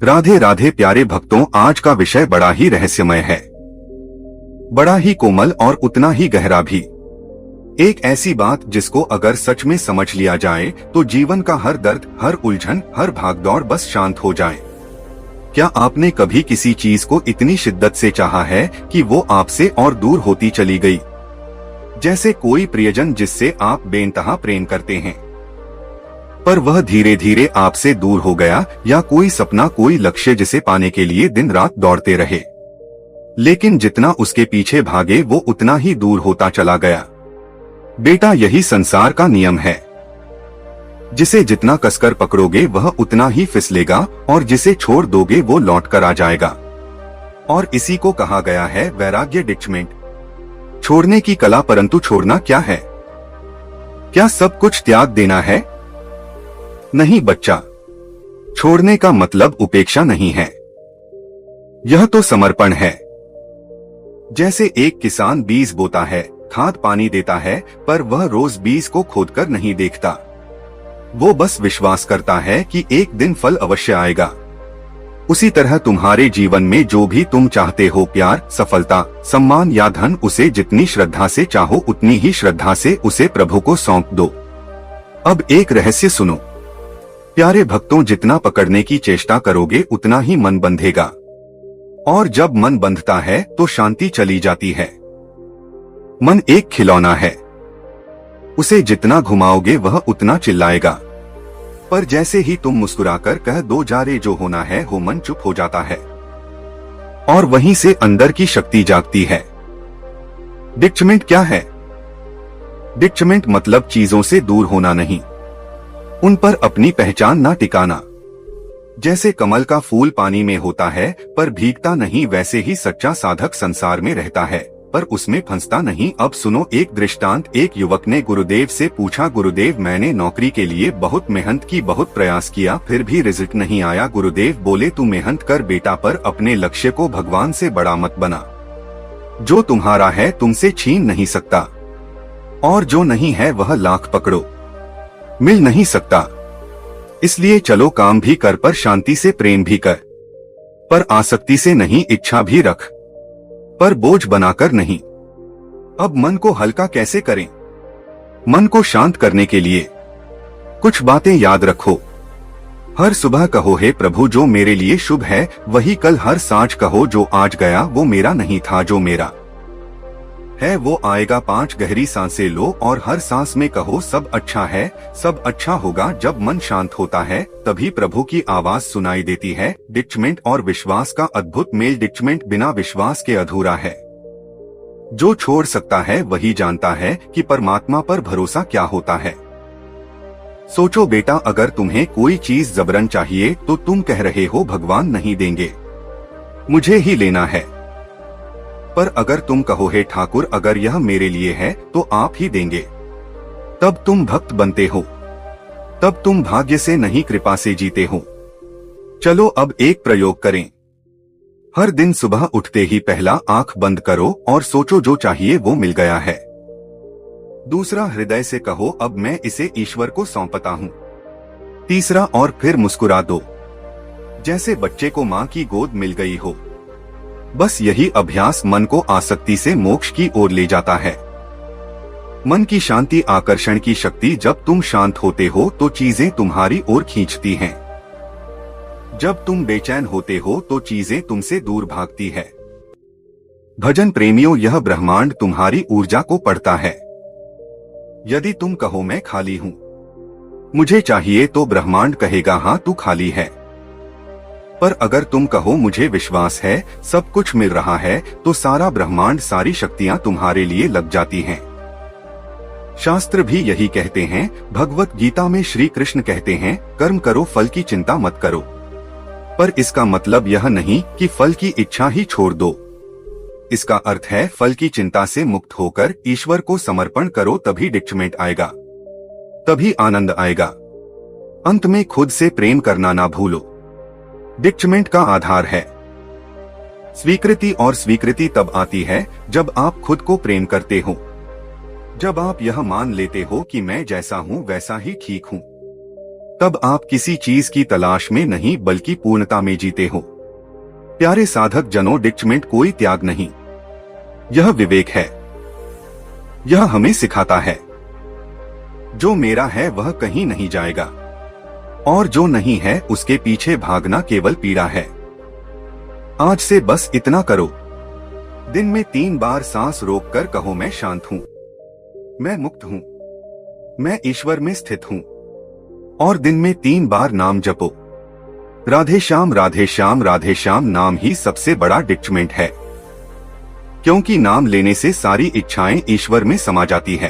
राधे राधे प्यारे भक्तों, आज का विषय बड़ा ही रहस्यमय है, बड़ा ही कोमल और उतना ही गहरा भी। एक ऐसी बात जिसको अगर सच में समझ लिया जाए तो जीवन का हर दर्द, हर उलझन, हर भागदौड़ बस शांत हो जाए। क्या आपने कभी किसी चीज को इतनी शिद्दत से चाहा है कि वो आपसे और दूर होती चली गई? जैसे कोई प्रियजन जिससे आप बेइंतहा प्रेम करते हैं, पर वह धीरे धीरे आपसे दूर हो गया, या कोई सपना, कोई लक्ष्य जिसे पाने के लिए दिन रात दौड़ते रहे, लेकिन जितना उसके पीछे भागे वो उतना ही दूर होता चला गया। बेटा, यही संसार का नियम है। जिसे जितना कसकर पकड़ोगे वह उतना ही फिसलेगा, और जिसे छोड़ दोगे वो लौट कर आ जाएगा। और इसी को कहा गया है वैराग्य, डिटैचमेंट, छोड़ने की कला। परंतु छोड़ना क्या है? क्या सब कुछ त्याग देना है? नहीं बच्चा, छोड़ने का मतलब उपेक्षा नहीं है, यह तो समर्पण है। जैसे एक किसान बीज बोता है, खाद पानी देता है, पर वह रोज बीज को खोदकर नहीं देखता। वो बस विश्वास करता है कि एक दिन फल अवश्य आएगा। उसी तरह तुम्हारे जीवन में जो भी तुम चाहते हो, प्यार, सफलता, सम्मान या धन, उसे जितनी श्रद्धा से चाहो उतनी ही श्रद्धा से उसे प्रभु को सौंप दो। अब एक रहस्य सुनो प्यारे भक्तों, जितना पकड़ने की चेष्टा करोगे उतना ही मन बंधेगा, और जब मन बंधता है तो शांति चली जाती है। मन एक खिलौना है, उसे जितना घुमाओगे वह उतना चिल्लाएगा, पर जैसे ही तुम मुस्कुराकर कह दो जा रे जो होना है हो, मन चुप हो जाता है, और वहीं से अंदर की शक्ति जागती है। डिटैचमेंट क्या है? डिटैचमेंट मतलब चीजों से दूर होना नहीं, उन पर अपनी पहचान ना टिकाना। जैसे कमल का फूल पानी में होता है पर भीगता नहीं, वैसे ही सच्चा साधक संसार में रहता है पर उसमें फंसता नहीं। अब सुनो एक दृष्टांत। एक युवक ने गुरुदेव से पूछा, गुरुदेव मैंने नौकरी के लिए बहुत मेहनत की, बहुत प्रयास किया, फिर भी रिजल्ट नहीं आया। गुरुदेव बोले, तू मेहनत कर बेटा, पर अपने लक्ष्य को भगवान से बड़ा मत बना। जो तुम्हारा है तुमसे छीन नहीं सकता, और जो नहीं है वह लाख पकड़ो मिल नहीं सकता। इसलिए चलो काम भी कर, पर शांति से प्रेम भी कर, पर आसक्ति से नहीं। इच्छा भी रख, पर बोझ बनाकर नहीं। अब मन को हल्का कैसे करें? मन को शांत करने के लिए कुछ बातें याद रखो। हर सुबह कहो, हे प्रभु जो मेरे लिए शुभ है वही कल। हर सांझ कहो, जो आज गया वो मेरा नहीं था, जो मेरा है वो आएगा। 5 गहरी सांसें लो और हर सांस में कहो, सब अच्छा है, सब अच्छा होगा। जब मन शांत होता है तभी प्रभु की आवाज सुनाई देती है। डिटैचमेंट और विश्वास का अद्भुत मेल। डिटैचमेंट बिना विश्वास के अधूरा है। जो छोड़ सकता है वही जानता है कि परमात्मा पर भरोसा क्या होता है। सोचो बेटा, अगर तुम्हें कोई चीज जबरन चाहिए तो तुम कह रहे हो भगवान नहीं देंगे, मुझे ही लेना है। पर अगर तुम कहो, हे ठाकुर अगर यह मेरे लिए है तो आप ही देंगे, तब तुम भक्त बनते हो, तब तुम भाग्य से नहीं कृपा से जीते हो। चलो अब एक प्रयोग करें। हर दिन सुबह उठते ही पहला आंख बंद करो और सोचो जो चाहिए वो मिल गया है। दूसरा, हृदय से कहो, अब मैं इसे ईश्वर को सौंपता हूँ। तीसरा, और फिर मुस्कुरा दो, जैसे बच्चे को माँ की गोद मिल गई हो। बस यही अभ्यास मन को आसक्ति से मोक्ष की ओर ले जाता है। मन की शांति, आकर्षण की शक्ति। जब तुम शांत होते हो तो चीजें तुम्हारी ओर खींचती हैं। जब तुम बेचैन होते हो तो चीजें तुमसे दूर भागती है। भजन प्रेमियों, यह ब्रह्मांड तुम्हारी ऊर्जा को पढ़ता है। यदि तुम कहो मैं खाली हूँ, मुझे चाहिए, तो ब्रह्मांड कहेगा हाँ तू खाली है। पर अगर तुम कहो मुझे विश्वास है, सब कुछ मिल रहा है, तो सारा ब्रह्मांड, सारी शक्तियां तुम्हारे लिए लग जाती हैं। शास्त्र भी यही कहते हैं। भगवत गीता में श्री कृष्ण कहते हैं, कर्म करो, फल की चिंता मत करो। पर इसका मतलब यह नहीं कि फल की इच्छा ही छोड़ दो। इसका अर्थ है फल की चिंता से मुक्त होकर ईश्वर को समर्पण करो, तभी डिटैचमेंट आएगा, तभी आनंद आएगा। अंत में खुद से प्रेम करना ना भूलो। डिटैचमेंट का आधार है स्वीकृति, और स्वीकृति तब आती है जब आप खुद को प्रेम करते हो। जब आप यह मान लेते हो कि मैं जैसा हूँ वैसा ही ठीक हूँ, तब आप किसी चीज की तलाश में नहीं बल्कि पूर्णता में जीते हो। प्यारे साधक जनों, डिटैचमेंट कोई त्याग नहीं, यह विवेक है। यह हमें सिखाता है जो मेरा है वह कहीं नहीं जाएगा और जो नहीं है उसके पीछे भागना केवल पीड़ा है। आज से बस इतना करो, दिन में 3 बार सांस रोककर कहो मैं शांत हूं, मैं मुक्त हूं, मैं ईश्वर में स्थित हूं। और दिन में 3 बार नाम जपो, राधे श्याम राधे श्याम राधे श्याम। नाम ही सबसे बड़ा डिटैचमेंट है, क्योंकि नाम लेने से सारी इच्छाएं ईश्वर में समा जाती है।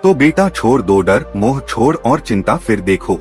तो बेटा छोड़ दो डर, मोह छोड़ और चिंता, फिर देखो